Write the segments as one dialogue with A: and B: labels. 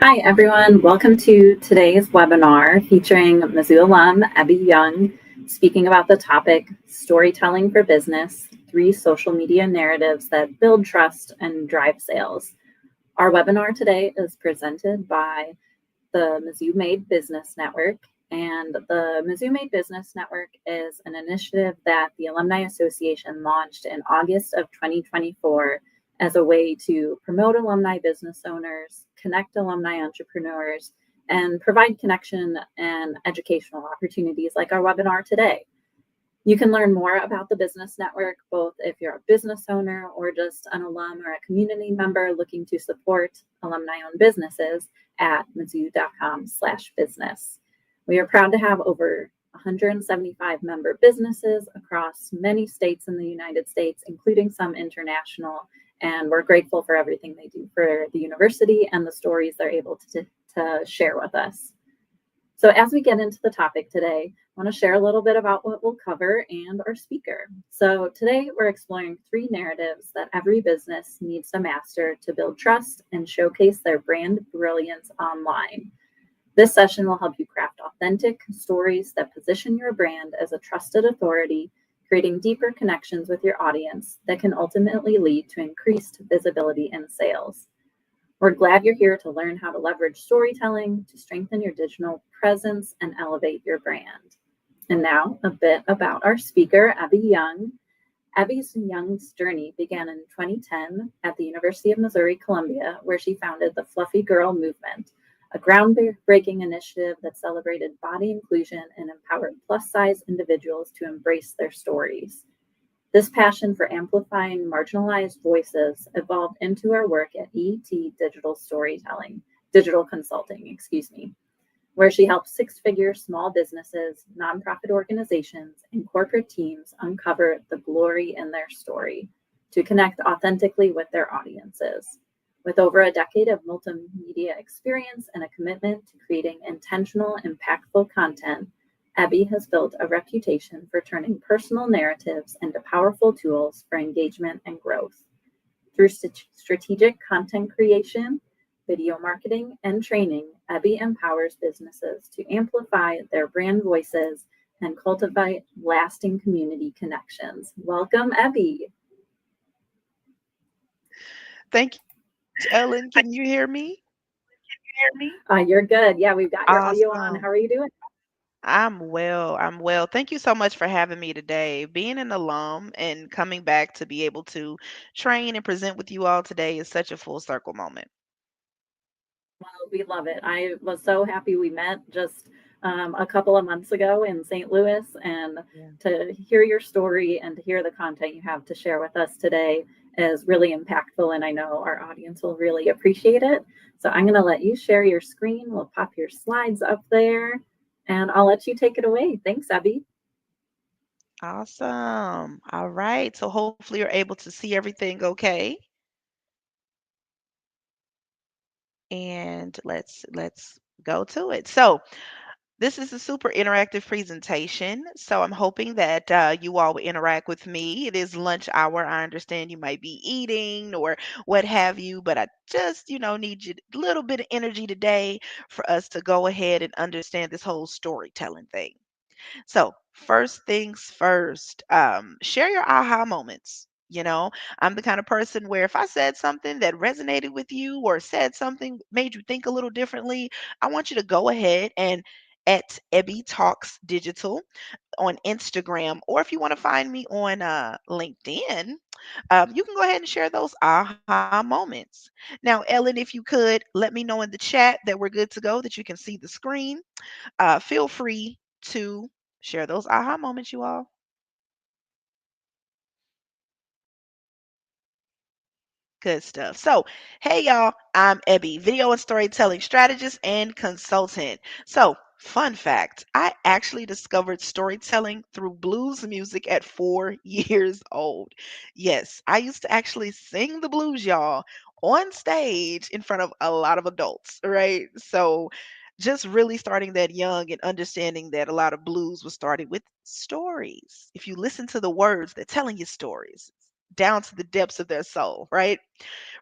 A: Hi, everyone. Welcome to today's webinar featuring Mizzou alum Abby Young speaking about the topic Storytelling for Business, 3 Social Media Narratives that Build Trust and Drive Sales. Our webinar today is presented by the Mizzou Made Business Network. And the Mizzou Made Business Network is an initiative that the Alumni Association launched in August of 2024 as a way to promote alumni business owners, connect alumni entrepreneurs, and provide connection and educational opportunities like our webinar today. You can learn more about the business network, both if you're a business owner or just an alum or a community member looking to support alumni-owned businesses at mizzou.com/business. We are proud to have over 175 member businesses across many states in the United States, including some international, and we're grateful for everything they do for the university and the stories they're able to share with us. So as we get into the topic today, I want to share a little bit about what we'll cover and our speaker. So today we're exploring 3 narratives that every business needs to master to build trust and showcase their brand brilliance online. This session will help you craft authentic stories that position your brand as a trusted authority, creating deeper connections with your audience that can ultimately lead to increased visibility and sales. We're glad you're here to learn how to leverage storytelling to strengthen your digital presence and elevate your brand. And now a bit about our speaker, Abby Young. Abby Young's journey began in 2010 at the University of Missouri-Columbia, where she founded the Fluffy Girl Movement, a groundbreaking initiative that celebrated body inclusion and empowered plus-size individuals to embrace their stories. This passion for amplifying marginalized voices evolved into her work at ET Digital Consulting, where she helps 6-figure small businesses, nonprofit organizations, and corporate teams uncover the glory in their story to connect authentically with their audiences. With over a decade of multimedia experience and a commitment to creating intentional, impactful content, Abby has built a reputation for turning personal narratives into powerful tools for engagement and growth. Through strategic content creation, video marketing, and training, Abby empowers businesses to amplify their brand voices and cultivate lasting community connections. Welcome, Abby.
B: Thank you so much, Ellen. Can you hear me?
A: You're good. Yeah, we've got your audio on.
B: Awesome.
A: How are you doing?
B: I'm well. I'm well. Thank you so much for having me today. Being an alum and coming back to be able to train and present with you all today is such a full circle moment.
A: Well, we love it. I was so happy we met just a couple of months ago in St. Louis, and
B: Yeah.
A: to hear your story and to hear the content you have to share with us today is really impactful, and I know our audience will really appreciate it. So I'm going to let you share your screen. We'll pop your slides up there, and I'll let you take it away. Thanks, Abby.
B: Awesome. All right. So hopefully you're able to see everything okay. And let's go to it. So this is a super interactive presentation, so I'm hoping that you all will interact with me. It is lunch hour. I understand you might be eating or what have you, but I just, need you a little bit of energy today for us to go ahead and understand this whole storytelling thing. So, first things first, share your aha moments. I'm the kind of person where if I said something that resonated with you or said something made you think a little differently, I want you to go ahead and at Ebby Talks Digital on Instagram, or if you want to find me on LinkedIn, you can go ahead and share those aha moments. Now, Ellen, if you could let me know in the chat that we're good to go, that you can see the screen. Feel free to share those aha moments, you all. Good stuff. So, hey, y'all, I'm Ebby, video and storytelling strategist and consultant. So, fun fact, I actually discovered storytelling through blues music at 4 years old. Yes, I used to actually sing the blues, y'all, on stage in front of a lot of adults, right? So, just really starting that young and understanding that a lot of blues was started with stories. If you listen to the words, they're telling you stories. down to the depths of their soul, right?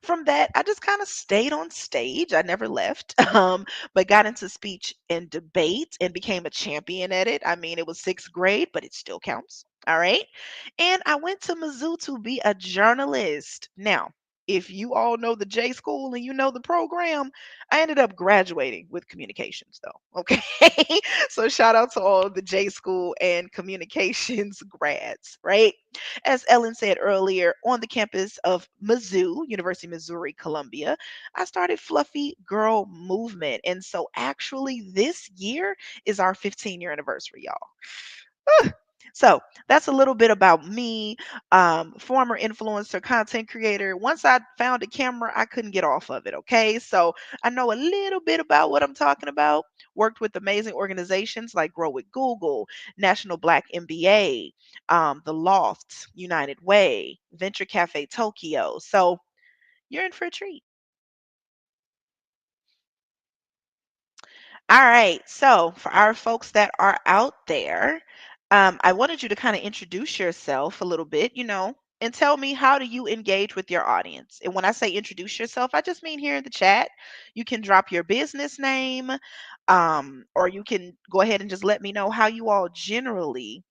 B: From that, I just kind of stayed on stage. I never left, but got into speech and debate and became a champion at it. I mean, it was sixth grade, but it still counts. All right. And I went to Mizzou to be a journalist. Now, if you all know the J School and you know the program, I ended up graduating with communications, though. Okay. So shout out to all the J School and communications grads, right? As Ellen said earlier, on the campus of Mizzou, University of Missouri, Columbia, I started Fluffy Girl Movement. And so actually this year is our 15-year anniversary, y'all. So that's a little bit about me, former influencer, content creator. Once I found a camera, I couldn't get off of it. Okay, so I know a little bit about what I'm talking about. Worked with amazing organizations like Grow with Google, National Black MBA, The Loft, United Way, Venture Cafe Tokyo. So you're in for a treat. All right. So, for our folks that are out there, I wanted you to kind of introduce yourself a little bit, and tell me, how do you engage with your audience? And when I say introduce yourself, I just mean here in the chat. You can drop your business name, or you can go ahead and just let me know how you all generally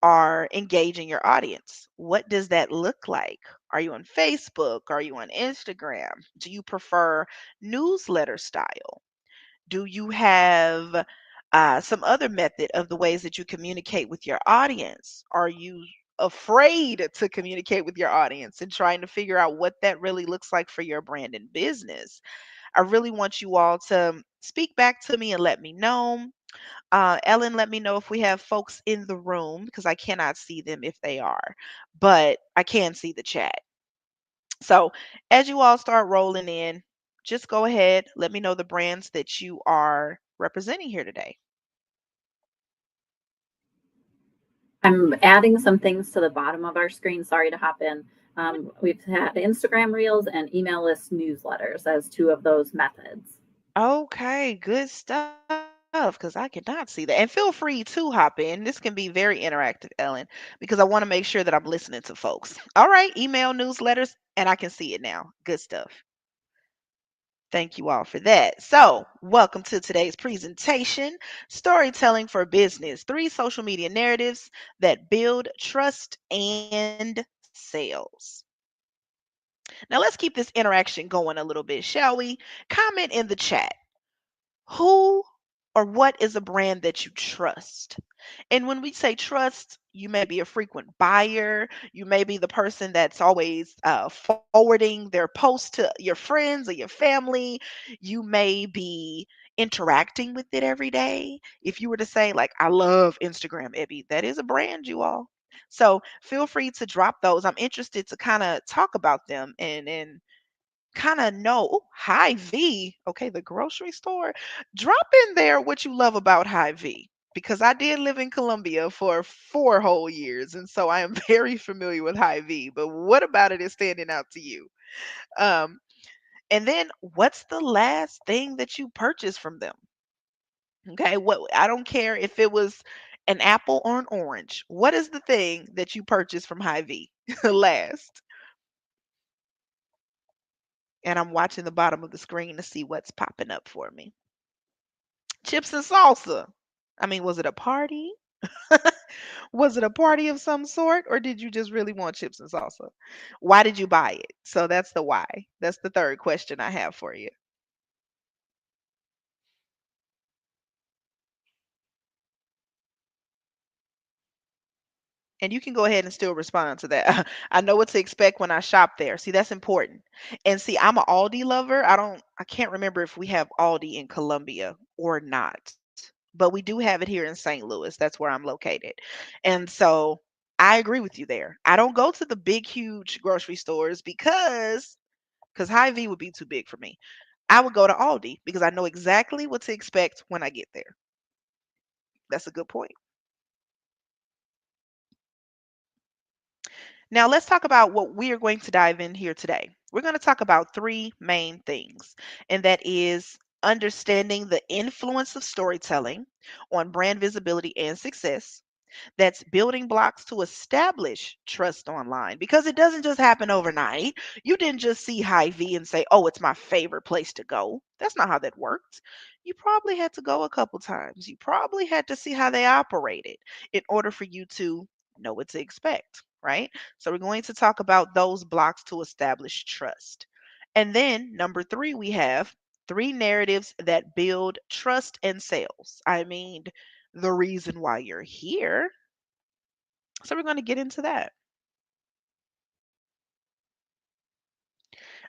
B: are engaging your audience. What does that look like? Are you on Facebook? Are you on Instagram? Do you prefer newsletter style? Do you have some other method of the ways that you communicate with your audience? Are you afraid to communicate with your audience and trying to figure out what that really looks like for your brand and business? I really want you all to speak back to me and let me know. Ellen, let me know if we have folks in the room because I cannot see them if they are, but I can see the chat. So as you all start rolling in, just go ahead, let me know the brands that you are representing here today.
A: I'm adding some things to the bottom of our screen. Sorry to hop in. We've had Instagram Reels and email list newsletters as two of those methods.
B: Okay, good stuff. Because I cannot see that. And feel free to hop in. This can be very interactive, Ellen, because I want to make sure that I'm listening to folks. All right, email newsletters, and I can see it now. Good stuff. Thank you all for that. So, welcome to today's presentation, Storytelling for Business, 3 social media narratives that build trust and sales. Now, let's keep this interaction going a little bit, shall we? Comment in the chat. Who or what is a brand that you trust? And when we say trust, you may be a frequent buyer. You may be the person that's always forwarding their posts to your friends or your family. You may be interacting with it every day. If you were to say, like, I love Instagram, Ebby, that is a brand, you all. So feel free to drop those. I'm interested to kind of talk about them and kind of know. Ooh, Hy-Vee, okay, the grocery store. Drop in there what you love about Hy-Vee because I did live in Colombia for 4 whole years, and so I am very familiar with Hy-Vee. But what about it is standing out to you? Um, and then what's the last thing that you purchased from them? Okay, what I don't care if it was an apple or an orange. What is the thing that you purchased from Hy-Vee last? And I'm watching the bottom of the screen to see what's popping up for me. Chips and salsa. I mean, was it a party? Was it a party of some sort, or did you just really want chips and salsa? Why did you buy it? So that's the why. That's the third question I have for you. And you can go ahead and still respond to that. I know what to expect when I shop there. See, that's important. And see, I'm an Aldi lover. I can't remember if we have Aldi in Columbia or not, but we do have it here in St. Louis. That's where I'm located. And so I agree with you there. I don't go to the big, huge grocery stores because Hy-Vee would be too big for me. I would go to Aldi because I know exactly what to expect when I get there. That's a good point. Now, let's talk about what we are going to dive in here today. We're going to talk about 3 main things, and that is understanding the influence of storytelling on brand visibility and success, That's building blocks to establish trust online because it doesn't just happen overnight. You didn't just see Hy-Vee and say, oh, it's my favorite place to go. That's not how that worked. You probably had to go a couple times. You probably had to see how they operated in order for you to know what to expect, right? So we're going to talk about those blocks to establish trust. And then number three, we have three narratives that build trust and sales. I mean, the reason why you're here. So we're going to get into that.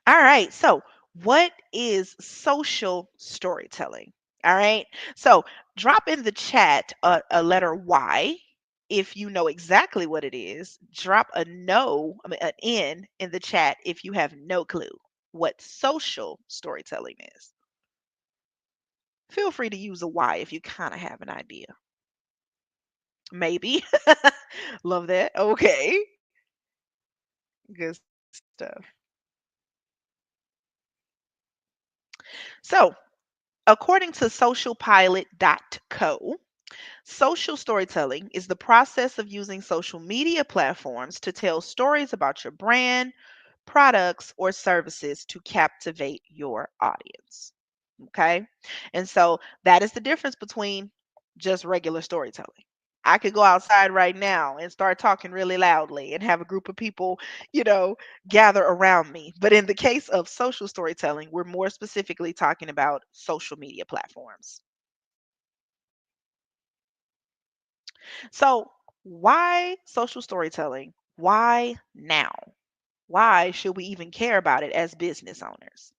B: All right. So, what is social storytelling? All right. So, drop in the chat a letter Y if you know exactly what it is. Drop a no, I mean, an N in the chat if you have no clue what social storytelling is. Feel free to use a Y if you kind of have an idea. Maybe. Love that. Okay. Good stuff. So, according to socialpilot.co, social storytelling is the process of using social media platforms to tell stories about your brand, products, or services to captivate your audience. Okay. And so that is the difference between just regular storytelling. I could go outside right now and start talking really loudly and have a group of people, you know, gather around me. But in the case of social storytelling, we're more specifically talking about social media platforms. So, why social storytelling? Why now? Why should we even care about it as business owners?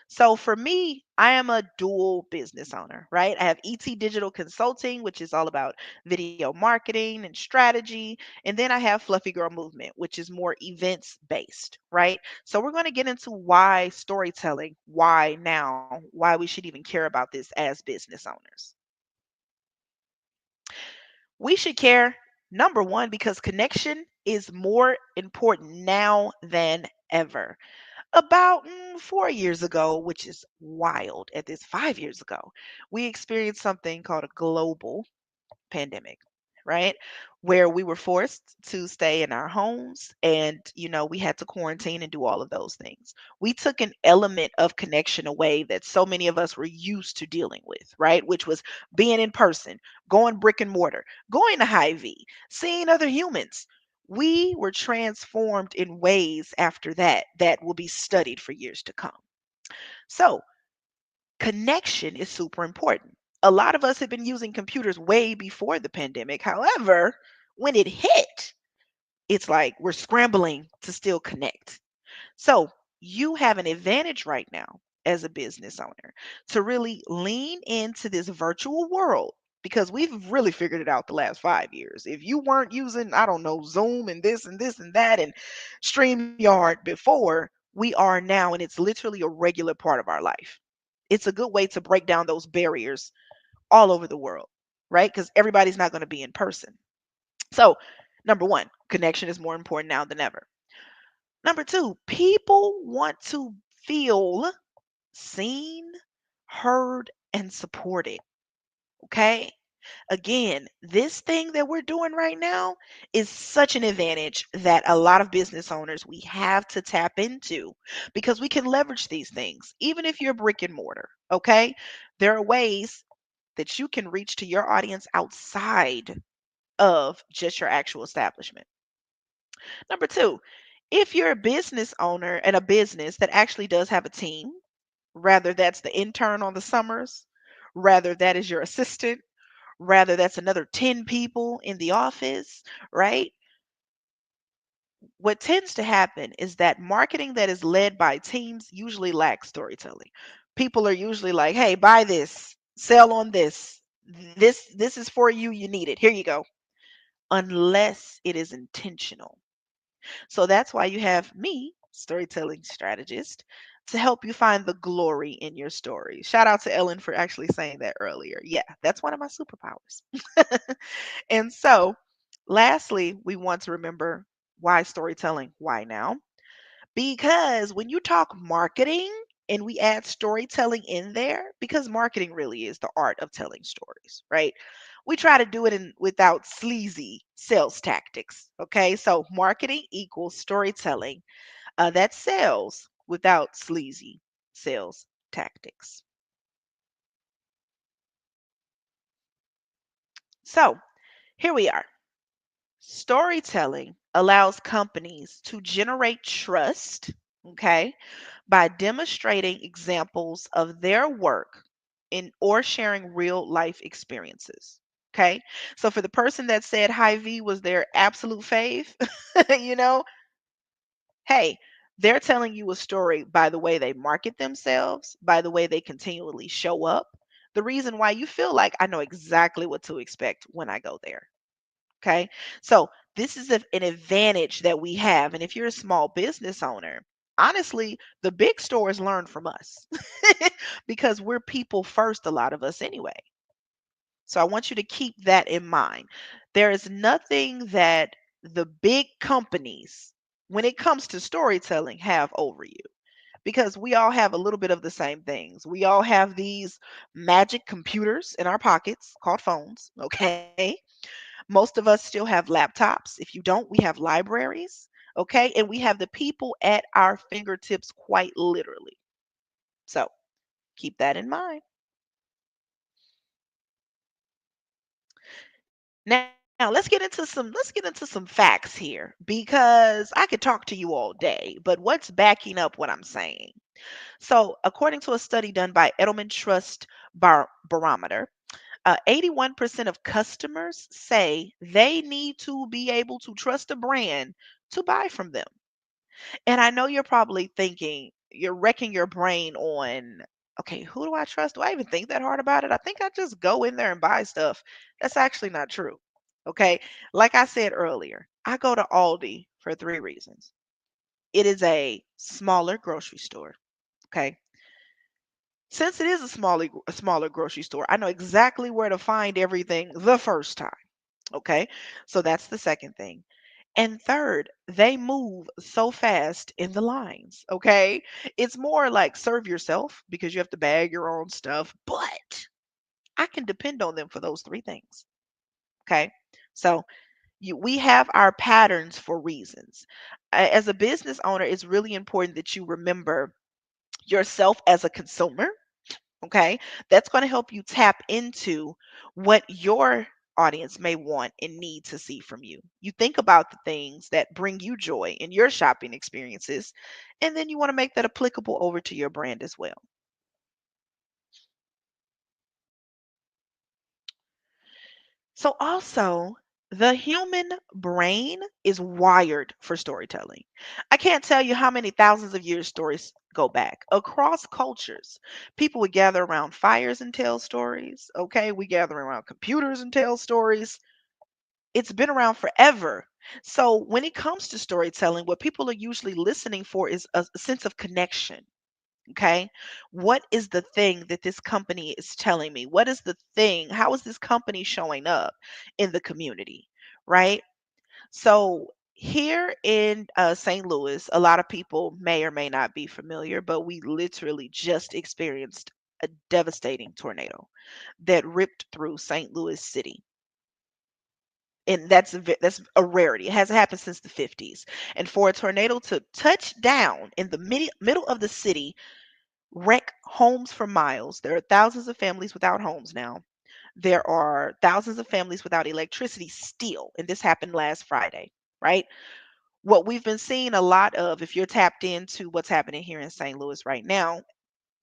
B: So for me, I am a dual business owner, right? I have ET Digital Consulting, which is all about video marketing and strategy. And then I have Fluffy Girl Movement, which is more events based, right? So we're going to get into why storytelling, why now, why we should even care about this as business owners. We should care, number one, because connection is more important now than ever. About 4 years ago, which is wild at this 5 years ago, we experienced something called a global pandemic, right? Where we were forced to stay in our homes and, we had to quarantine and do all of those things. We took an element of connection away that so many of us were used to dealing with, right? Which was being in person, going brick and mortar, going to Hy-Vee, seeing other humans. We were transformed in ways after that that will be studied for years to come. So, connection is super important. A lot of us have been using computers way before the pandemic. However, when it hit, it's like we're scrambling to still connect. So, you have an advantage right now as a business owner to really lean into this virtual world because we've really figured it out the last 5 years. If you weren't using, I don't know, Zoom and this and that and StreamYard before, we are now, and it's literally a regular part of our life. It's a good way to break down those barriers all over the world, right? Because everybody's not going to be in person. So, number one, connection is more important now than ever. Number two, people want to feel seen, heard, and supported. Okay. Again, this thing that we're doing right now is such an advantage that a lot of business owners we have to tap into because we can leverage these things, even if you're brick and mortar. Okay. There are ways that you can reach to your audience outside of just your actual establishment. Number two, if you're a business owner and a business that actually does have a team, rather that's the intern on the summers, rather that is your assistant, rather that's another 10 people in the office, right? What tends to happen is that marketing that is led by teams usually lacks storytelling. People are usually like, "Hey, buy this, sell on this. This is for you, you need it. Here you go." Unless it is intentional. So that's why you have me, storytelling strategist, to help you find the glory in your story. Shout out to Ellen for actually saying that earlier. Yeah, that's one of my superpowers. And so, lastly, we want to remember why storytelling? Why now? Because when you talk marketing and we add storytelling in there, because marketing really is the art of telling stories, right? We try to do it without sleazy sales tactics. Okay, so marketing equals storytelling that sells without sleazy sales tactics. So here we are. Storytelling allows companies to generate trust, okay, by demonstrating examples of their work in or sharing real life experiences. Okay. So for the person that said Hy-Vee was their absolute fave, you know, hey, they're telling you a story by the way they market themselves, by the way they continually show up. The reason why you feel like I know exactly what to expect when I go there. Okay. So this is an advantage that we have. And if you're a small business owner, honestly, the big stores learn from us because we're people first, a lot of us anyway. So I want you to keep that in mind. There is nothing that the big companies, when it comes to storytelling, have over you because we all have a little bit of the same things. We all have these magic computers in our pockets called phones. Okay. Most of us still have laptops. If you don't, we have libraries. Okay. And we have the people at our fingertips quite literally. So keep that in mind. Now let's get into some facts here because I could talk to you all day, but what's backing up what I'm saying? So, according to a study done by Edelman Trust Barometer, 81% of customers say they need to be able to trust a brand to buy from them. And I know you're probably thinking, you're wrecking your brain on, okay, who do I trust? Do I even think that hard about it? I think I just go in there and buy stuff. That's actually not true. Okay. Like I said earlier, I go to Aldi for three reasons. It is a smaller grocery store. Okay. Since it is a smaller grocery store, I know exactly where to find everything the first time. Okay. So that's the second thing. And third, they move so fast in the lines. Okay. It's more like serve yourself because you have to bag your own stuff, but I can depend on them for those three things. Okay. So we have our patterns for reasons. As a business owner, it's really important that you remember yourself as a consumer. Okay. That's going to help you tap into what your audience may want and need to see from you. You think about the things that bring you joy in your shopping experiences, and then you want to make that applicable over to your brand as well. So, also, the human brain is wired for storytelling. I can't tell you how many thousands of years stories go back across cultures. People would gather around fires and tell stories. Okay, we gather around computers and tell stories. It's been around forever. So, when it comes to storytelling, what people are usually listening for is a sense of connection. Okay. What is the thing that this company is telling me? What is the thing? How is this company showing up in the community? Right. So, here in St. Louis, a lot of people may or may not be familiar, but we literally just experienced a devastating tornado that ripped through St. Louis City. And that's a rarity. It hasn't happened since the 50s. And for a tornado to touch down in the middle of the city, wreck homes for miles. There are thousands of families without homes now. There are thousands of families without electricity still. And this happened last Friday, right? What we've been seeing a lot of, if you're tapped into what's happening here in St. Louis right now,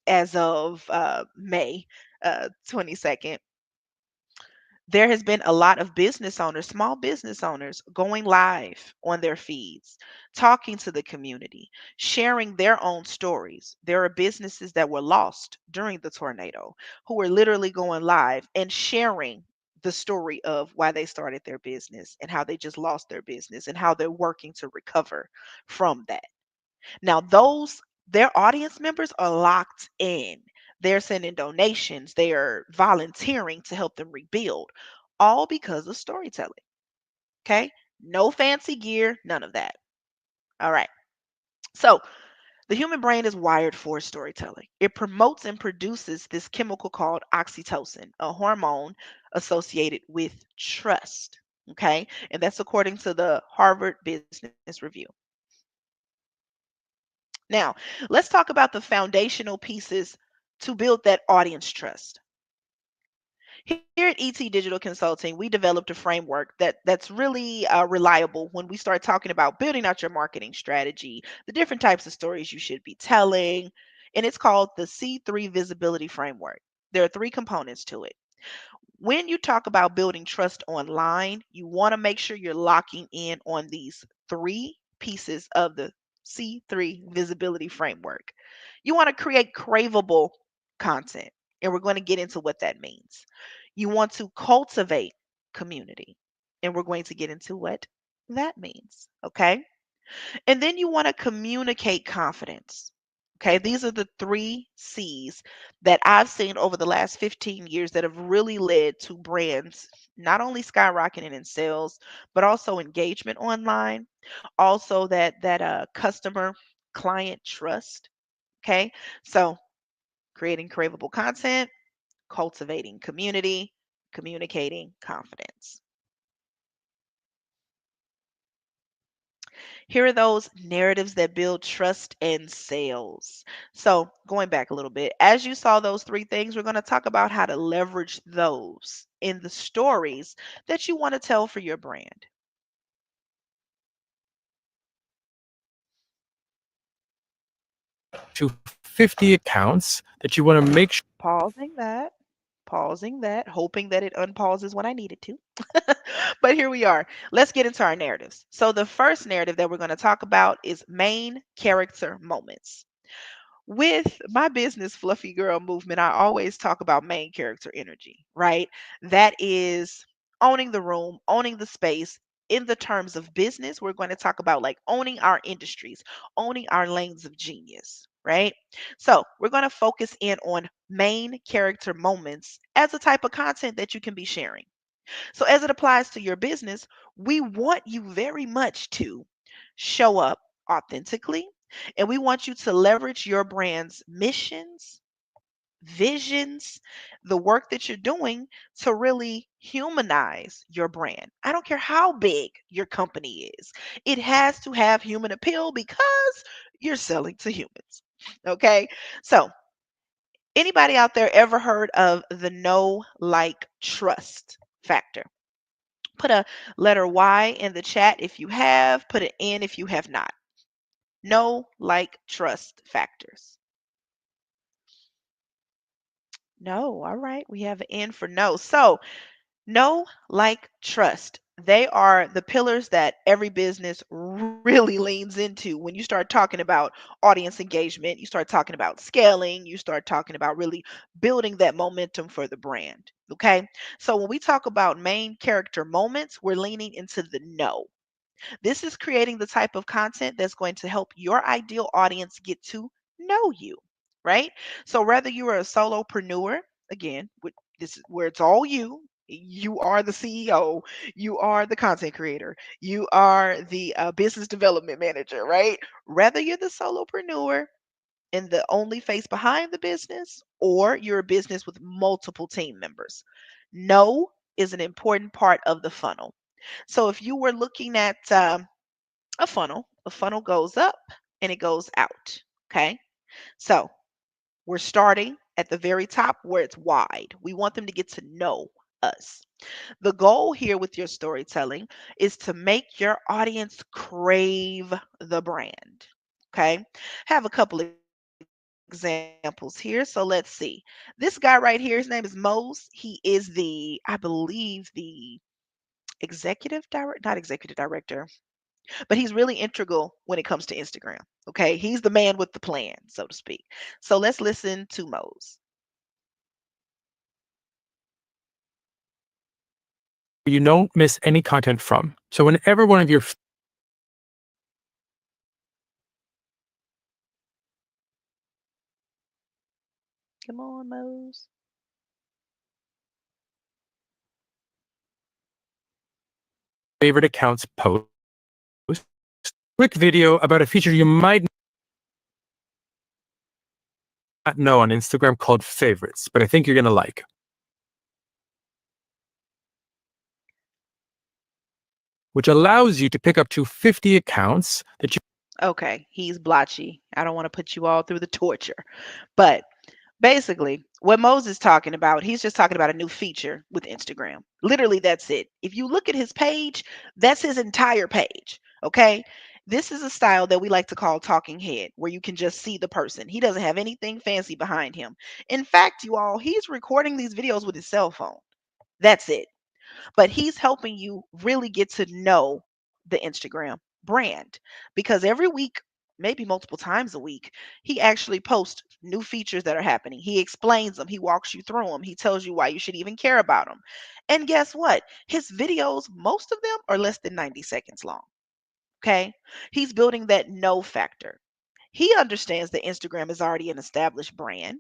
B: as of May 22nd, there has been a lot of business owners, small business owners, going live on their feeds, talking to the community, sharing their own stories. There are businesses that were lost during the tornado who are literally going live and sharing the story of why they started their business and how they just lost their business and how they're working to recover from that. Now, their audience members are locked in. They're sending donations, they are volunteering to help them rebuild, all because of storytelling. Okay? No fancy gear, none of that. All right. So, The human brain is wired for storytelling. It promotes and produces this chemical called oxytocin, a hormone associated with trust. Okay. And that's according to the Harvard Business Review. Now, let's talk about the foundational pieces to build that audience trust. Here at ET Digital Consulting, we developed a framework that's really reliable when we start talking about building out your marketing strategy, the different types of stories you should be telling, and it's called the C3 Visibility Framework. There are three components to it. When you talk about building trust online, you want to make sure you're locking in on these three pieces of the C3 Visibility Framework. You want to create craveable content, and we're going to get into what that means. You want to cultivate community, and we're going to get into what that means. Okay. And then you want to communicate confidence. Okay. These are the three C's that I've seen over the last 15 years that have really led to brands not only skyrocketing in sales, but also engagement online, also that customer client trust. Okay. So creating craveable content, cultivating community, communicating confidence. Here are those narratives that build trust and sales. So, going back a little bit, as you saw those three things, we're going to talk about how to leverage those in the stories that you want to tell for your brand.
C: To 50 accounts that you want to make sure
B: Pausing that, hoping that it unpauses when I need it to. But here we are. Let's get into our narratives. So, the first narrative that we're going to talk about is main character moments. With my business fluffy girl movement, I always talk about main character energy, right? That is owning the room, owning the space. In the terms of business, we're going to talk about like owning our industries, owning our lanes of genius, right? So, we're going to focus in on main character moments as a type of content that you can be sharing. So, as it applies to your business, we want you very much to show up authentically, and we want you to leverage your brand's missions, visions, the work that you're doing to really humanize your brand. I don't care how big your company is, it has to have human appeal because you're selling to humans. Okay. So, anybody out there ever heard of the know, like, trust factor? Put a letter Y in the chat if you have, put an N if you have not. Know, like, trust factors. No, all right. We have an N for no. So, know, like, trust. They are the pillars that every business really leans into when you start talking about audience engagement, you start talking about scaling, you start talking about really building that momentum for the brand. Okay. So, when we talk about main character moments, we're leaning into the know. This is creating the type of content that's going to help your ideal audience get to know you, right? So whether you are a solopreneur, again, this is where it's all you. You are the CEO. You are the content creator. You are the business development manager, right? Whether you're the solopreneur and the only face behind the business, or you're a business with multiple team members, know is an important part of the funnel. So if you were looking at a funnel goes up and it goes out. Okay. So we're starting at the very top where it's wide. We want them to get to know us. The goal here with your storytelling is to make your audience crave the brand. Okay. Have a couple of examples here. So let's see. This guy right here, his name is Mose. He is I believe, the executive director, not executive director, but he's really integral when it comes to Instagram. Okay. He's the man with the plan, so to speak. So let's listen to Mose.
C: you don't miss any content from. So whenever one of your
B: Come on, Mose.
C: favorite accounts post quick video about a feature you might not know on Instagram called Favorites, but I think you're going to like. Which allows you to pick up to 50 accounts that you
B: Okay, he's blotchy. I don't want to put you all through the torture. But basically, what Moses is talking about, he's just talking about a new feature with Instagram. Literally, that's it. If you look at his page, that's his entire page. Okay. This is a style that we like to call talking head, where you can just see the person. He doesn't have anything fancy behind him. In fact, you all, he's recording these videos with his cell phone. That's it. But he's helping you really get to know the Instagram brand because every week, maybe multiple times a week, he actually posts new features that are happening. He explains them, he walks you through them, he tells you why you should even care about them. And guess what? His videos, most of them are less than 90 seconds long. Okay? He's building that no factor. He understands that Instagram is already an established brand.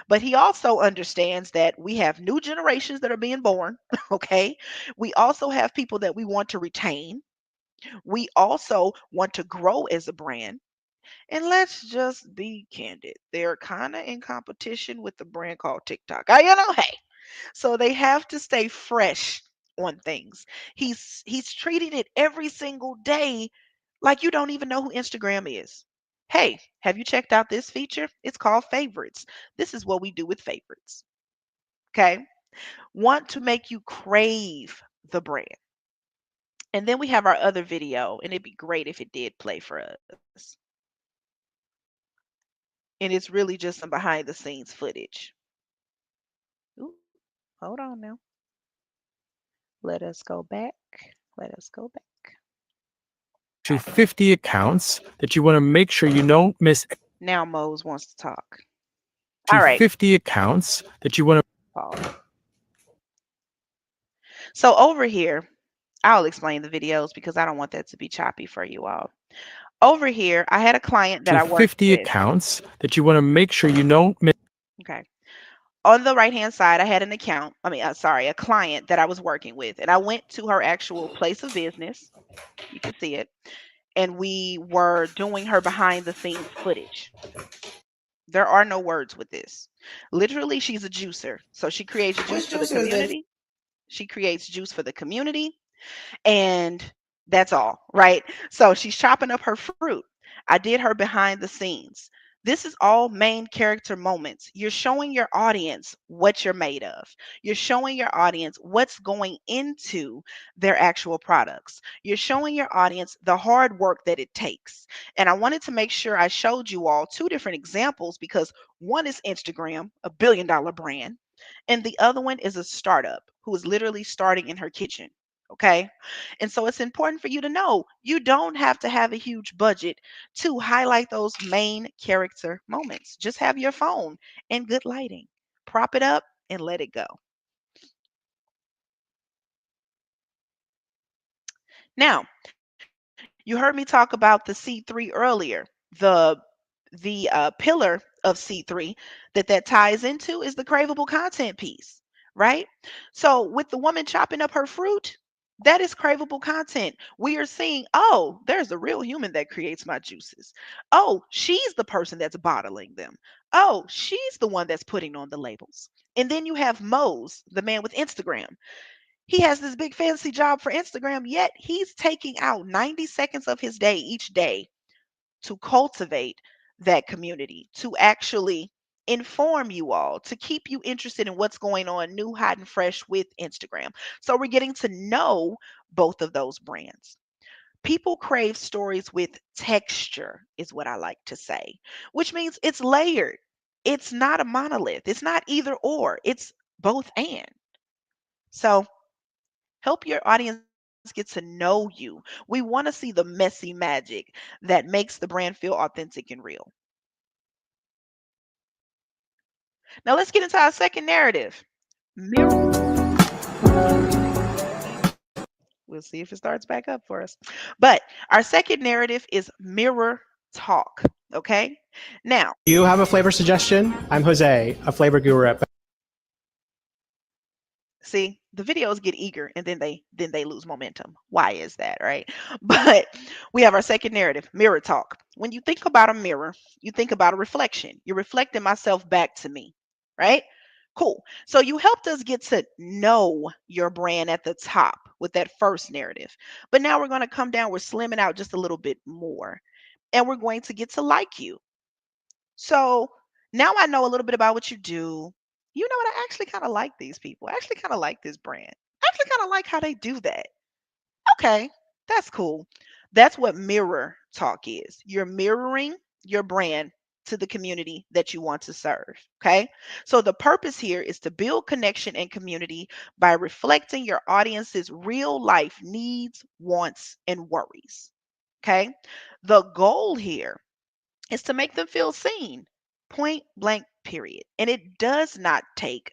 B: But he also understands that we have new generations that are being born, okay? We also have people that we want to retain. We also want to grow as a brand. And let's just be candid. They're kind of in competition with the brand called TikTok. Hey. So they have to stay fresh on things. He's treating it every single day like you don't even know who Instagram is. Hey, have you checked out this feature? It's called favorites. This is what we do with favorites. Okay. Want to make you crave the brand. And then we have our other video, and it'd be great if it did play for us. And it's really just some behind the scenes footage. Ooh, hold on now. Let us go back. Let us go back.
C: to 50 accounts that you want to make sure you don't miss
B: Now Mose wants to talk.
C: to
B: All right.
C: 50 accounts that you want to
B: Pause. So over here, I'll explain the videos because I don't want that to be choppy for you all. Over here, I had a client that
C: to
B: I worked
C: 50
B: with.
C: accounts that you want to make sure you don't miss.
B: Okay. On the right-hand side, I had an account. A client that I was working with, and I went to her actual place of business. You can see it. And we were doing her behind the scenes footage. There are no words with this. Literally, she's a juicer. So she creates juice for the community. She creates juice for the community. And that's all, right? So she's chopping up her fruit. I did her behind the scenes. This is all main character moments. You're showing your audience what you're made of. You're showing your audience what's going into their actual products. You're showing your audience the hard work that it takes. And I wanted to make sure I showed you all two different examples because one is Instagram, a billion-dollar brand, and the other one is a startup who is literally starting in her kitchen. Okay. And so it's important for you to know you don't have to have a huge budget to highlight those main character moments. Just have your phone and good lighting. Prop it up and let it go. Now, you heard me talk about the C3 earlier. The pillar of C3 that ties into is the craveable content piece, right? So with the woman chopping up her fruit, that is craveable content. We are seeing, oh, there's a real human that creates my juices. Oh, she's the person that's bottling them. Oh, she's the one that's putting on the labels. And then you have Mose, the man with Instagram. He has this big fancy job for Instagram, yet he's taking out 90 seconds of his day each day to cultivate that community, to actually inform you all, to keep you interested in what's going on new, hot, and fresh with Instagram. So we're getting to know both of those brands. People crave stories with texture, is what I like to say, which means it's layered. It's not a monolith. It's not either or, it's both and. So help your audience get to know you. We want to see the messy magic that makes the brand feel authentic and real. Now let's get into our second narrative. Mirror. We'll see if it starts back up for us. But our second narrative is mirror talk. Okay. Now,
D: You have a flavor suggestion? I'm Jose, a flavor guru at
B: See, the videos get eager and then they lose momentum. Why is that, right? But we have our second narrative, mirror talk. When you think about a mirror, you think about a reflection. You're reflecting myself back to me, right? Cool. So you helped us get to know your brand at the top with that first narrative. But now we're going to come down, we're slimming out just a little bit more. And we're going to get to like you. So now I know a little bit about what you do. You know what? I actually kind of like these people. I actually kind of like this brand. I actually kind of like how they do that. Okay, that's cool. That's what mirror talk is. You're mirroring your brand to the community that you want to serve. Okay. So the purpose here is to build connection and community by reflecting your audience's real life needs, wants, and worries. Okay. The goal here is to make them feel seen. Point blank, period. And it does not take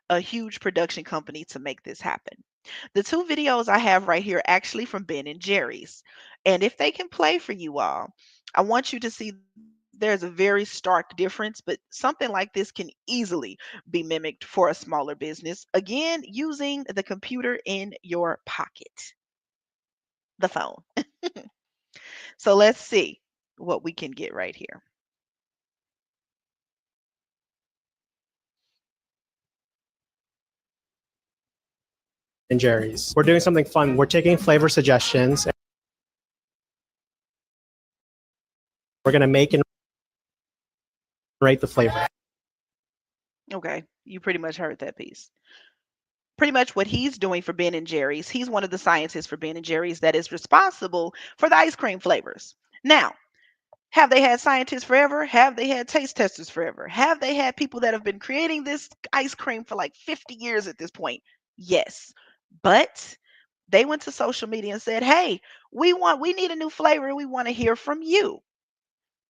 B: a huge production company to make this happen. The two videos I have right here actually from Ben and Jerry's. And if they can play for you all, I want you to see there's a very stark difference, but something like this can easily be mimicked for a smaller business. Again, using the computer in your pocket, the phone. So let's see what we can get right here.
D: And Jerry's. We're doing something fun. We're taking flavor suggestions. We're going to make and rate the flavor.
B: Okay, you pretty much heard that piece. Pretty much what he's doing for Ben and Jerry's, he's one of the scientists for Ben and Jerry's that is responsible for the ice cream flavors. Now, have they had scientists forever? Have they had taste testers forever? Have they had people that have been creating this ice cream for like 50 years at this point? Yes. But they went to social media and said, "Hey, we need a new flavor. We want to hear from you."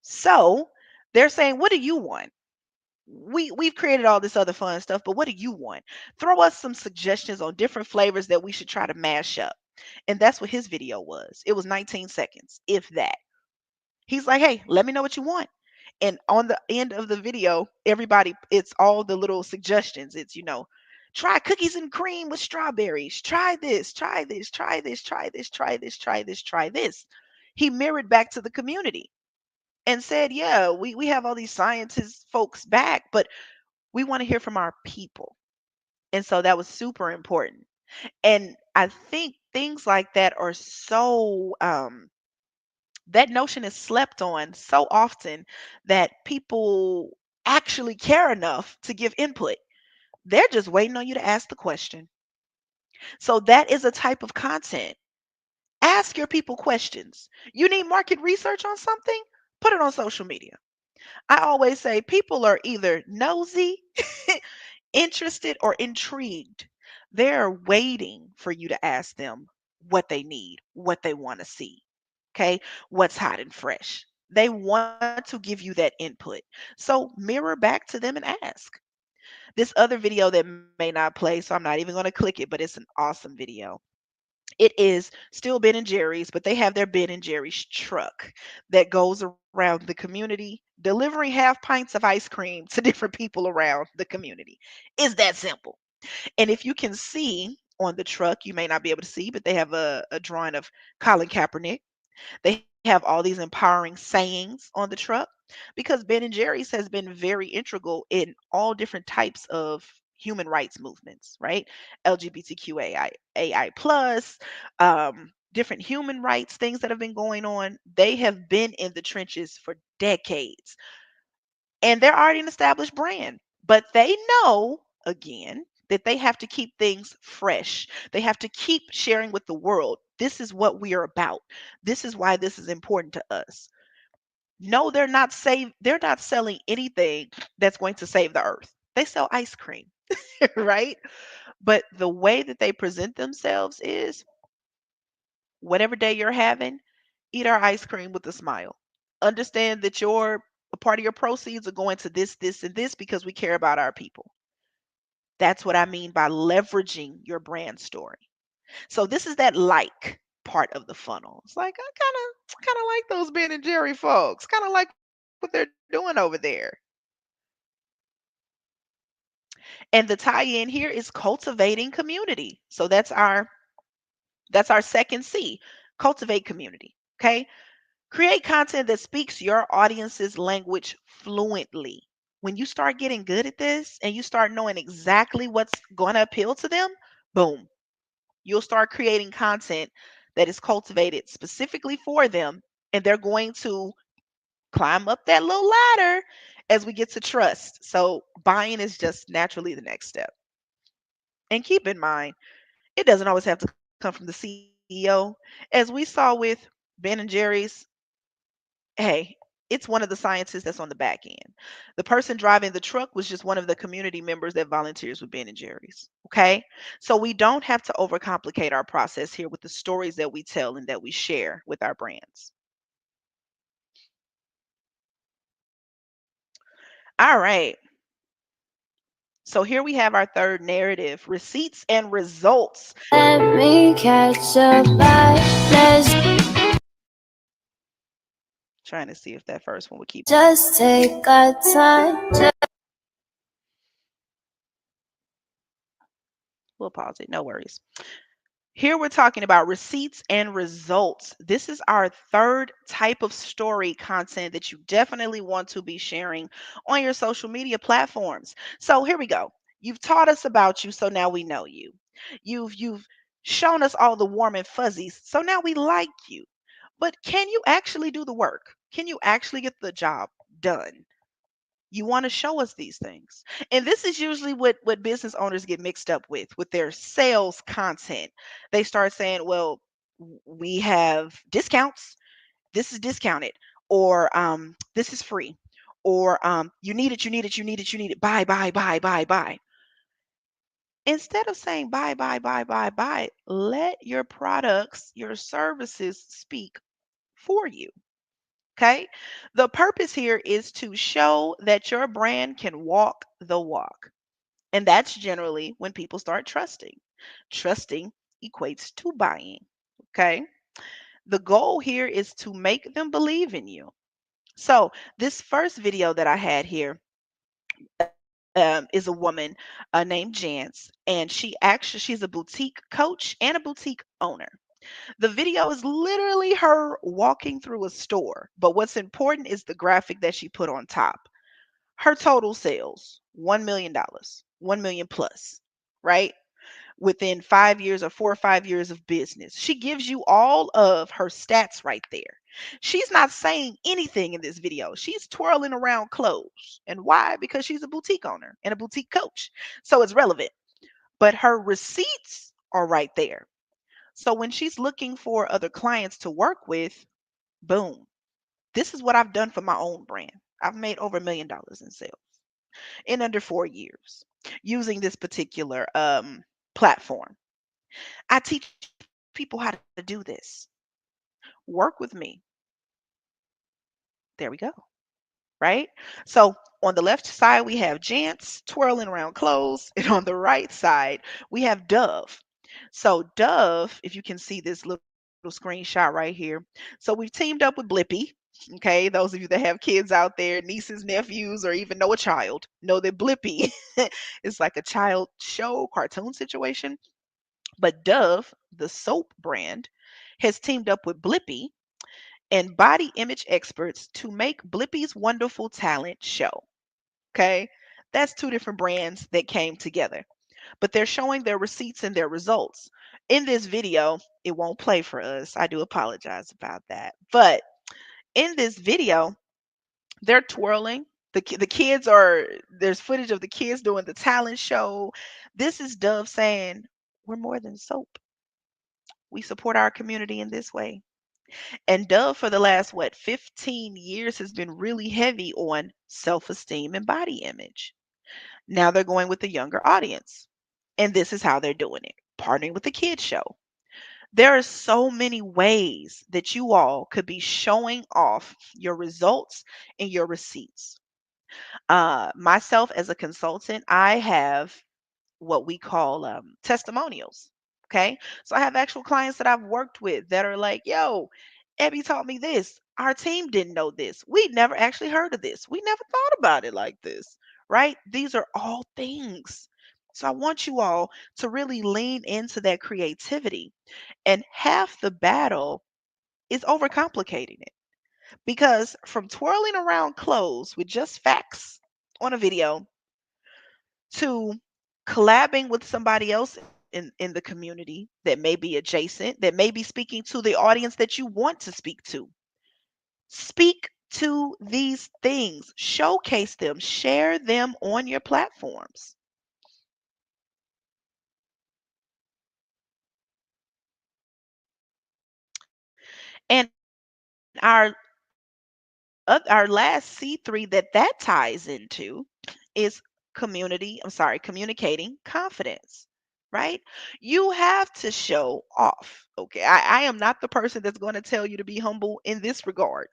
B: So, they're saying, "What do you want? We've created all this other fun stuff, but what do you want? Throw us some suggestions on different flavors that we should try to mash up." And that's what his video was. It was 19 seconds, if that. He's like, "Hey, let me know what you want." And on the end of the video, everybody, it's all the little suggestions. It's, try cookies and cream with strawberries. Try this, try this, try this, try this, try this, try this, try this. He mirrored back to the community and said, "Yeah, we have all these scientists folks back, but we want to hear from our people." And so that was super important. And I think things like that are so that notion is slept on so often that people actually care enough to give input. They're just waiting on you to ask the question. So that is a type of content. Ask your people questions. You need market research on something? Put it on social media. I always say people are either nosy, interested, or intrigued. They're waiting for you to ask them what they need, what they want to see. Okay, what's hot and fresh. They want to give you that input. So mirror back to them and ask. This other video that may not play, so I'm not even going to click it, but it's an awesome video. It is still Ben and Jerry's, but they have their Ben and Jerry's truck that goes around the community delivering half pints of ice cream to different people around the community. It's that simple. And if you can see on the truck, you may not be able to see, but they have a drawing of Colin Kaepernick. They have all these empowering sayings on the truck because Ben and Jerry's has been very integral in all different types of human rights movements, right? LGBTQAI plus, different human rights things that have been going on. They have been in the trenches for decades and they're already an established brand, but they know again that they have to keep things fresh. They have to keep sharing with the world. This is what we are about. This is why this is important to us. No, they're not selling anything that's going to save the earth. They sell ice cream, right? But the way that they present themselves is whatever day you're having, eat our ice cream with a smile. Understand that a part of your proceeds are going to this, this, and this because we care about our people. That's what I mean by leveraging your brand story. So this is that like part of the funnel. It's like I kind of like those Ben and Jerry folks. Kind of like what they're doing over there. And the tie-in here is cultivating community. So that's our second C, cultivate community. Okay? Create content that speaks your audience's language fluently. When you start getting good at this and you start knowing exactly what's going to appeal to them, boom, you'll start creating content that is cultivated specifically for them, and they're going to climb up that little ladder as we get to trust. So buying is just naturally the next step. And keep in mind, it doesn't always have to come from the CEO. As we saw with Ben and Jerry's, hey, it's one of the scientists that's on the back end. The person driving the truck was just one of the community members that volunteers with Ben and Jerry's. Okay. So we don't have to overcomplicate our process here with the stories that we tell and that we share with our brands. All right. So here we have our third narrative, receipts and results.
E: Let me catch a vibe. Let's
B: Trying to see if that first one would keep.
E: just take our time.
B: We'll pause it. No worries. Here we're talking about receipts and results. This is our third type of story content that you definitely want to be sharing on your social media platforms. So here we go. You've taught us about you, so now we know you. You've shown us all the warm and fuzzies, so now we like you. But can you actually do the work? Can you actually get the job done? You want to show us these things. And this is usually what business owners get mixed up with their sales content. They start saying, well, we have discounts. This is discounted, or this is free, or you need it, you need it, you need it, you need it. Buy, buy, buy, buy, buy. Instead of saying buy, buy, buy, buy, buy, let your products, your services speak for you. Okay. The purpose here is to show that your brand can walk the walk. And that's generally when people start trusting. Trusting equates to buying. Okay. The goal here is to make them believe in you. So, this first video that I had here is a woman named Jance, and she's a boutique coach and a boutique owner. The video is literally her walking through a store, but what's important is the graphic that she put on top. Her total sales, $1 million, 1 million plus, right? Within 5 years or 4 or 5 years of business. She gives you all of her stats right there. She's not saying anything in this video. She's twirling around clothes. And why? Because she's a boutique owner and a boutique coach. So it's relevant. But her receipts are right there. So when she's looking for other clients to work with, boom, this is what I've done for my own brand. I've made over $1 million in sales in under 4 years using this particular platform. I teach people how to do this. Work with me. There we go. Right? So on the left side, we have Jance twirling around clothes. And on the right side, we have Dove. So Dove, if you can see this little screenshot right here. So we've teamed up with Blippi. Okay, those of you that have kids out there, nieces, nephews, or even know a child, know that Blippi is like a child show cartoon situation. But Dove, the soap brand, has teamed up with Blippi and body image experts to make Blippi's Wonderful Talent show. Okay, that's two different brands that came together, but they're showing their receipts and their results. In this video, it won't play for us. I do apologize about that. But in this video, they're twirling. The kids are, there's footage of the kids doing the talent show. This is Dove saying, we're more than soap. We support our community in this way. And Dove, for the last, 15 years, has been really heavy on self esteem and body image. Now they're going with the younger audience. And this is how they're doing it, partnering with the kids show. There are so many ways that you all could be showing off your results and your receipts. Myself, as a consultant, I have what we call testimonials. Okay. So I have actual clients that I've worked with that are like, yo, Abby taught me this. Our team didn't know this. We never actually heard of this. We never thought about it like this. right? These are all things. So I want you all to really lean into that creativity. And half the battle is overcomplicating it. Because from twirling around clothes with just facts on a video to collabing with somebody else in the community that may be adjacent, that may be speaking to the audience that you want to speak to. Speak to these things, showcase them, share them on your platforms. And our our last C3 that ties into is communicating confidence, right? You have to show off. Okay. I am not the person that's going to tell you to be humble in this regard.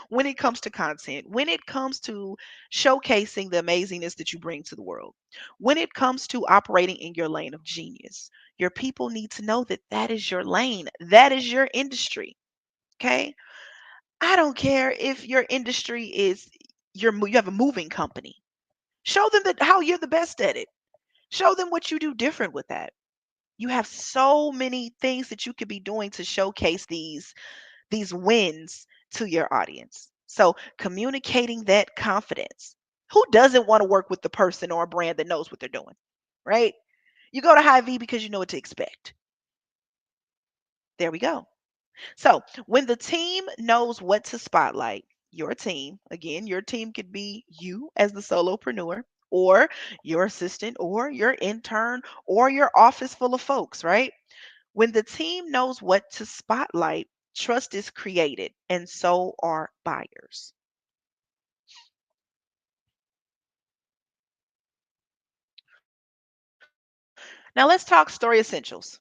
B: When it comes to content, when it comes to showcasing the amazingness that you bring to the world, when it comes to operating in your lane of genius, your people need to know that that is your lane, that is your industry. Okay. I don't care if your industry is you have a moving company. Show them that how you're the best at it. Show them what you do different with that. You have so many things that you could be doing to showcase these wins to your audience. So communicating that confidence. Who doesn't want to work with the person or a brand that knows what they're doing? Right? You go to Hy-Vee because you know what to expect. There we go. So when the team knows what to spotlight, your team, again, your team could be you as the solopreneur, or your assistant, or your intern, or your office full of folks, right? When the team knows what to spotlight, trust is created, and so are buyers. Now let's talk story essentials.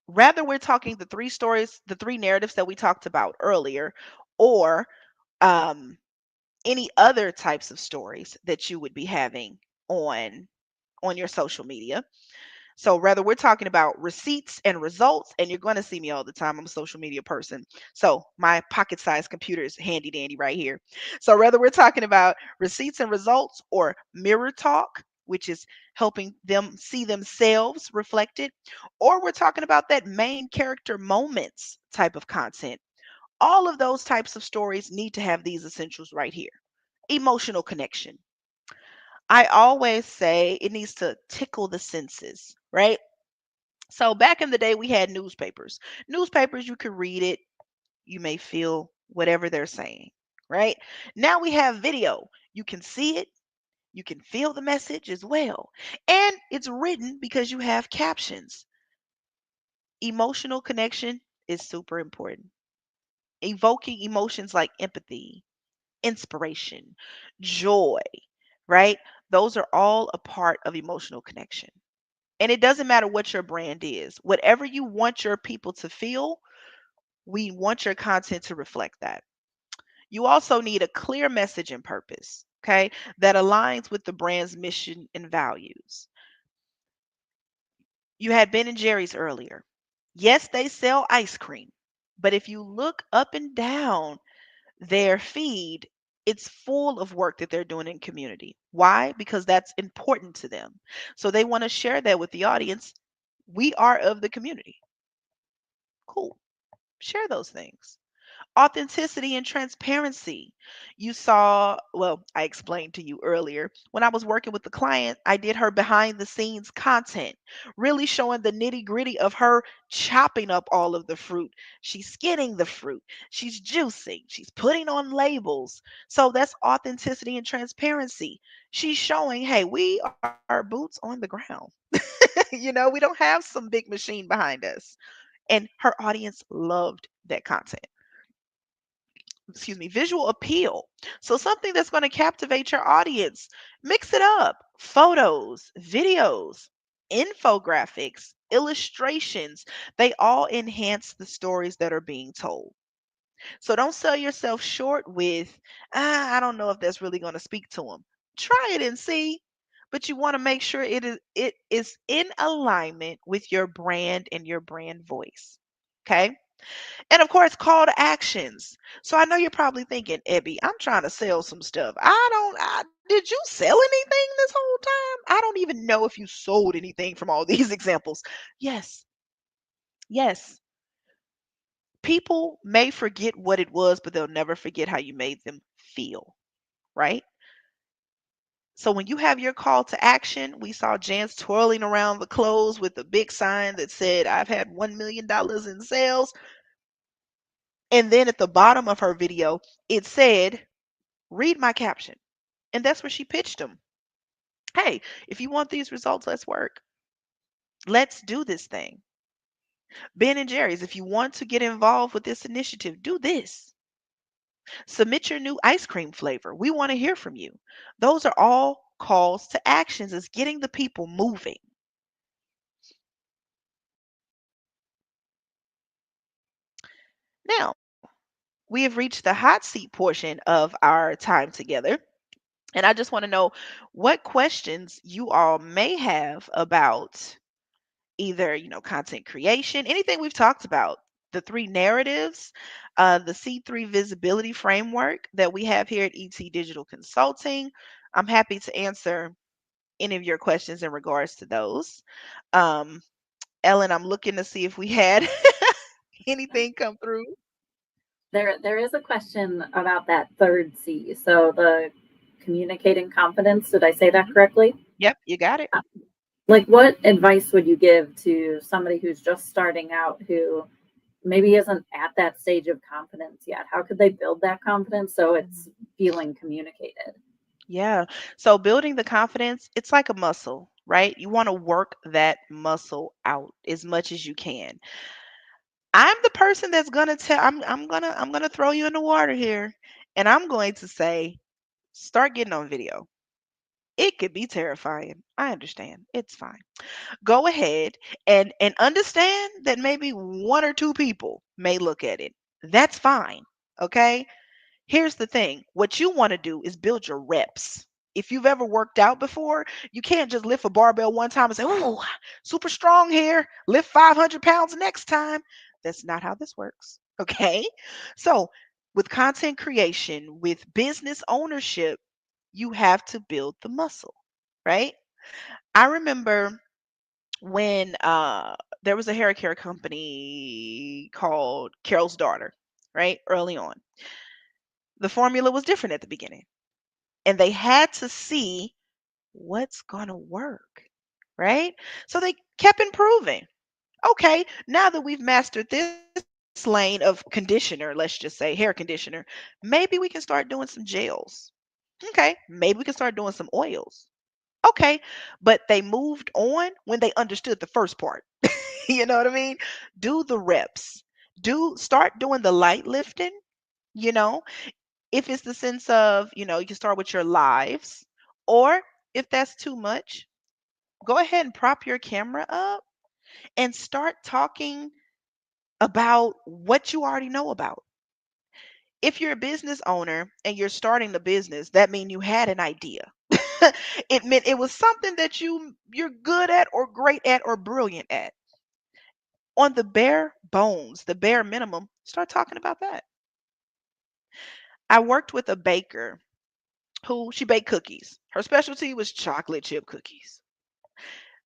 B: Rather, we're talking the three stories, the three narratives that we talked about earlier, or um, any other types of stories that you would be having on your social media. So rather we're talking about receipts and results, and you're going to see me all the time. I'm a social media person. So my pocket-sized computer is handy dandy right here. So rather we're talking about receipts and results, or mirror talk, which is helping them see themselves reflected, or we're talking about that main character moments type of content. All of those types of stories need to have these essentials right here. Emotional connection. I always say it needs to tickle the senses, right? So back in the day, we had newspapers. Newspapers, you could read it, you may feel whatever they're saying, right? Now we have video. You can see it, you can feel the message as well. And it's written because you have captions. Emotional connection is super important. Evoking emotions like empathy, inspiration, joy, right? Those are all a part of emotional connection. And it doesn't matter what your brand is. Whatever you want your people to feel, we want your content to reflect that. You also need a clear message and purpose, okay, that aligns with the brand's mission and values. You had Ben and Jerry's earlier. Yes, they sell ice cream, but if you look up and down their feed, it's full of work that they're doing in community. Why? Because that's important to them. So they want to share that with the audience. We are of the community. Cool. Share those things. Authenticity and transparency. You saw, well, I explained to you earlier, when I was working with the client, I did her behind the scenes content, really showing the nitty gritty of her chopping up all of the fruit. She's skinning the fruit, she's juicing, she's putting on labels. So that's authenticity and transparency. She's showing, hey, we are boots on the ground. We don't have some big machine behind us. And her audience loved that content. Excuse me, visual appeal. So something that's going to captivate your audience. Mix it up. Photos, videos, infographics, illustrations, they all enhance the stories that are being told. So don't sell yourself short with, I don't know if that's really going to speak to them. Try it and see, but you want to make sure it is in alignment with your brand and your brand voice. Okay? And of course, call to actions. So I know you're probably thinking, Ebby, I'm trying to sell some stuff. Did you sell anything this whole time? I don't even know if you sold anything from all these examples. Yes, yes. People may forget what it was, but they'll never forget how you made them feel, right? So when you have your call to action, we saw Jans twirling around the clothes with a big sign that said, I've had $1 million in sales. And then at the bottom of her video, it said, read my caption. And that's where she pitched them. Hey, if you want these results, let's work. Let's do this thing. Ben and Jerry's, if you want to get involved with this initiative, do this. Submit your new ice cream flavor. We want to hear from you. Those are all calls to actions. It's getting the people moving. Now, we have reached the hot seat portion of our time together. And I just want to know what questions you all may have about either, content creation, anything we've talked about, the three narratives, the C3 visibility framework that we have here at ET Digital Consulting. I'm happy to answer any of your questions in regards to those. Um, Ellen, I'm looking to see if we had anything come through.
A: There is a question about that third C. So the communicating confidence. Did I say that correctly?
B: Yep, you got it.
A: Like, what advice would you give to somebody who's just starting out, who maybe isn't at that stage of confidence yet? How could they build that confidence so it's feeling communicated?
B: Yeah. So building the confidence, it's like a muscle, right? You want to work that muscle out as much as you can. I'm the person that's gonna tell I'm gonna throw you in the water here, and I'm going to say, start getting on video. It could be terrifying. I understand. It's fine. Go ahead and understand that maybe one or two people may look at it. That's fine. Okay? Here's the thing. What you want to do is build your reps. If you've ever worked out before, you can't just lift a barbell one time and say, "Oh, super strong here. Lift 500 pounds next time." That's not how this works. Okay? So, with content creation, with business ownership, you have to build the muscle, right? I remember when there was a hair care company called Carol's Daughter, right? Early on. The formula was different at the beginning, and they had to see what's going to work, right? So they kept improving. Okay, now that we've mastered this lane of conditioner, let's just say hair conditioner, maybe we can start doing some gels. Okay, maybe we can start doing some oils. Okay, but they moved on when they understood the first part. You know what I mean? Do the reps. Start doing the light lifting, you know? If it's the sense of, you can start with your lives, or if that's too much, go ahead and prop your camera up and start talking about what you already know about. If you're a business owner and you're starting the business, that means you had an idea. It meant it was something that you're good at or great at or brilliant at. On the bare bones, the bare minimum, start talking about that. I worked with a baker who she baked cookies. Her specialty was chocolate chip cookies.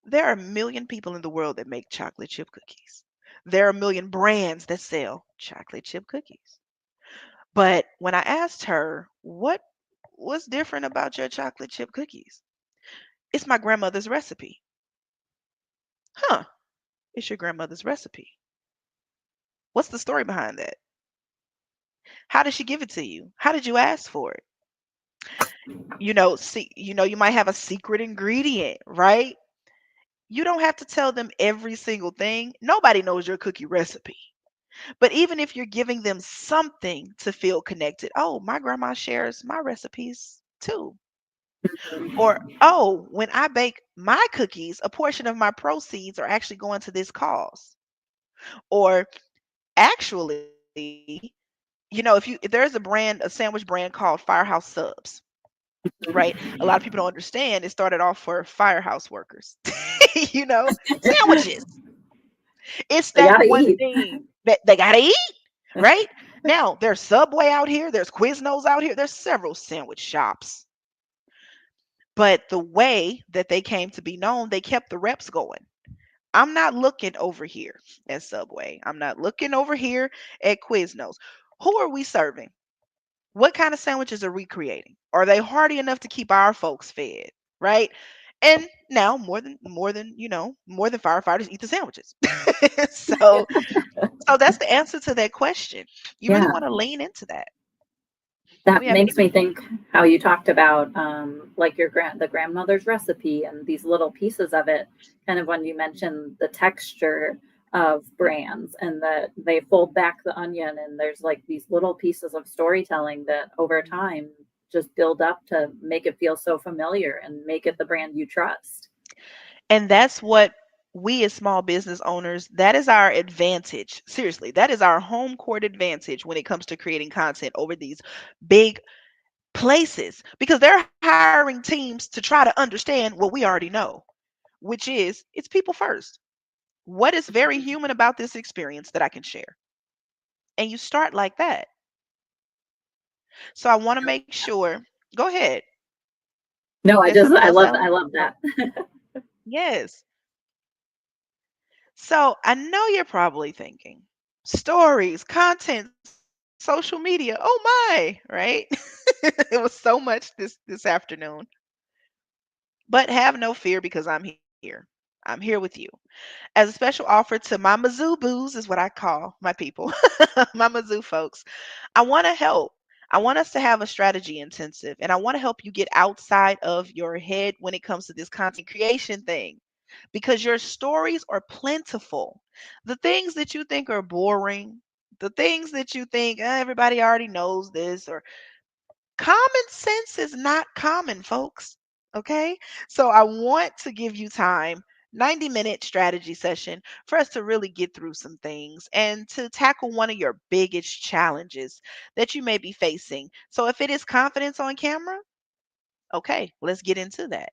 B: There are a million people in the world that make chocolate chip cookies. There are a million brands that sell chocolate chip cookies. But when I asked her, what's different about your chocolate chip cookies? It's my grandmother's recipe. Huh, it's your grandmother's recipe. What's the story behind that? How did she give it to you? How did you ask for it? You might have a secret ingredient, right? You don't have to tell them every single thing. Nobody knows your cookie recipe. But even if you're giving them something to feel connected, oh, my grandma shares my recipes too. Or, oh, when I bake my cookies, a portion of my proceeds are actually going to this cause. Or actually, if there's a sandwich brand called Firehouse Subs, right? A lot of people don't understand it started off for firehouse workers. Sandwiches. It's
A: They
B: that
A: gotta
B: one
A: eat.
B: thing. They gotta eat, right? Now there's Subway out here, there's Quiznos out here, there's several sandwich shops. But the way that they came to be known, they kept the reps going. I'm not looking over here at Subway. I'm not looking over here at Quiznos. Who are we serving? What kind of sandwiches are we creating? Are they hearty enough to keep our folks fed? Right? And now more than firefighters eat the sandwiches. so so that's the answer to that question. You really
A: Yeah.
B: want to lean into that.
A: That
B: We have any
A: makes me think how you talked about like the grandmother's recipe and these little pieces of it, kind of when you mentioned the texture of brands and that they fold back the onion and there's like these little pieces of storytelling that over time just build up to make it feel so familiar and make it the brand you trust.
B: And that's what we as small business owners, that is our advantage. Seriously, that is our home court advantage when it comes to creating content over these big places because they're hiring teams to try to understand what we already know, which is it's people first. What is very human about this experience that I can share? And you start like that. So I want to make sure. Go ahead.
A: No,
B: There's something
A: I
B: else,
A: love
B: Ellen?
A: I love that.
B: Yes. So I know you're probably thinking stories, content, social media. Oh my, right? It was so much this afternoon. But have no fear because I'm here. I'm here with you. As a special offer to my Mizzou Boos is what I call my people, my Mizzou folks. I want to help. I want us to have a strategy intensive and I want to help you get outside of your head when it comes to this content creation thing because your stories are plentiful. The things that you think are boring, the things that you think everybody already knows this or common sense is not common, folks. Okay? So I want to give you time, 90-minute strategy session for us to really get through some things and to tackle one of your biggest challenges that you may be facing. So if it is confidence on camera, okay, let's get into that.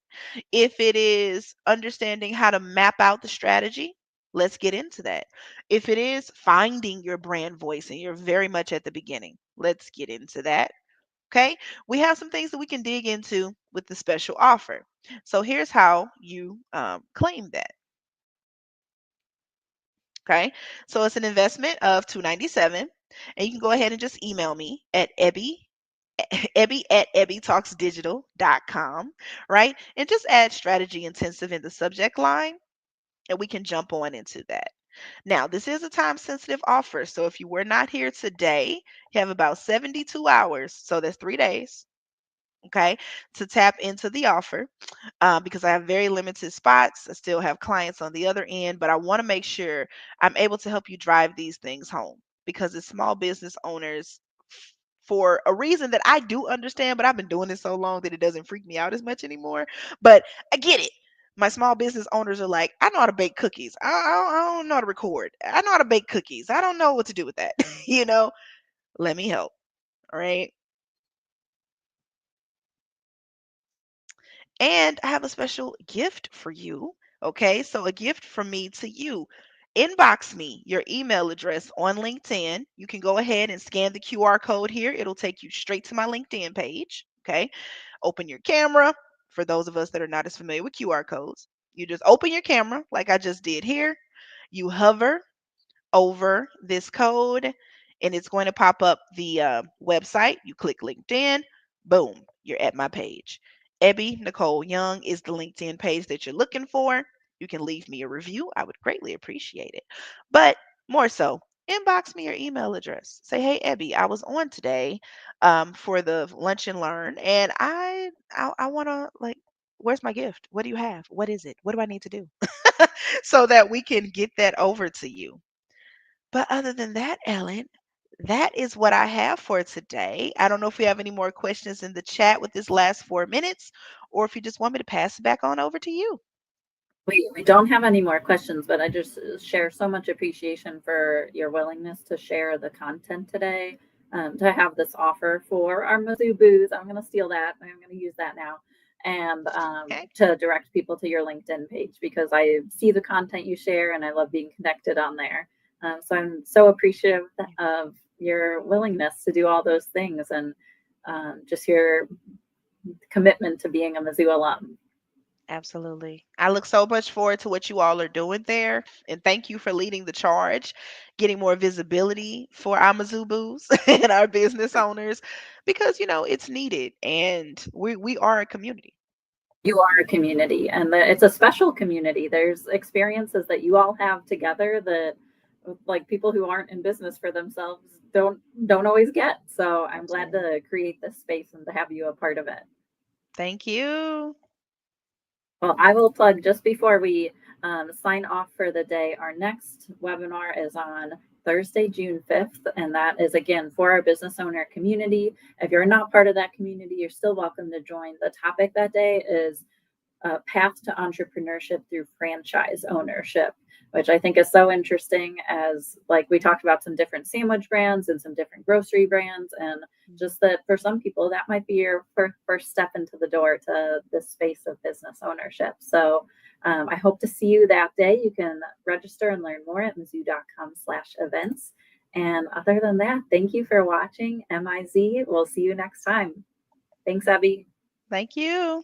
B: If it is understanding how to map out the strategy, let's get into that. If it is finding your brand voice and you're very much at the beginning, let's get into that. Okay, we have some things that we can dig into with the special offer. So here's how you claim that. Okay, so it's an investment of $297, and you can go ahead and just email me at ebby@ebbytalksdigital.com, right? And just add strategy intensive in the subject line, and we can jump on into that. Now, this is a time sensitive offer. So if you were not here today, you have about 72 hours. So that's 3 days, okay, to tap into the offer because I have very limited spots. I still have clients on the other end, but I want to make sure I'm able to help you drive these things home because as small business owners, for a reason that I do understand, but I've been doing this so long that it doesn't freak me out as much anymore. But I get it. My small business owners are like, I know how to bake cookies. I don't know how to record. I know how to bake cookies. I don't know what to do with that. Let me help. All right. And I have a special gift for you. Okay, so a gift from me to you. Inbox me your email address on LinkedIn. You can go ahead and scan the QR code here. It'll take you straight to my LinkedIn page. Okay, open your camera. For those of us that are not as familiar with QR codes, you just open your camera like I just did here. You hover over this code and it's going to pop up the website. You click LinkedIn, boom, you're at my page. Ebby Nicole Young is the LinkedIn page that you're looking for. You can leave me a review. I would greatly appreciate it. But more so, inbox me your email address. Say, hey, Ebby, I was on today for the lunch and learn, and I want to like, where's my gift? What do you have? What is it? What do I need to do? So that we can get that over to you. But other than that, Ellen, that is what I have for today. I don't know if we have any more questions in the chat with this last 4 minutes, or if you just want me to pass it back on over to you.
A: We don't have any more questions, but I just share so much appreciation for your willingness to share the content today, to have this offer for our Mizzou Boos. I'm going to steal that. I'm going to use that now. And
B: Okay.
A: to direct people to your LinkedIn page because I see the content you share and I love being connected on there. So I'm so appreciative of your willingness to do all those things and just your commitment to being a Mizzou alum.
B: Absolutely. I look so much forward to what you all are doing there. And thank you for leading the charge, getting more visibility for our Mizzou Boos and our business owners because, it's needed and we are a community.
A: You are a community, and it's a special community. There's experiences that you all have together that like people who aren't in business for themselves don't always get. So I'm glad to create this space and to have you a part of it.
B: Thank you.
A: Well, I will plug just before we sign off for the day. Our next webinar is on Thursday, June 5th, and that is again for our business owner community. If you're not part of that community, you're still welcome to join. The topic that day is path to entrepreneurship through franchise ownership, which I think is so interesting as like we talked about some different sandwich brands and some different grocery brands, and just that for some people that might be your first step into the door to this space of business ownership. So I hope to see you that day. You can register and learn more at mizzou.com/events. And other than that, thank you for watching MIZ. We'll see you next time. Thanks, Abby.
B: Thank you.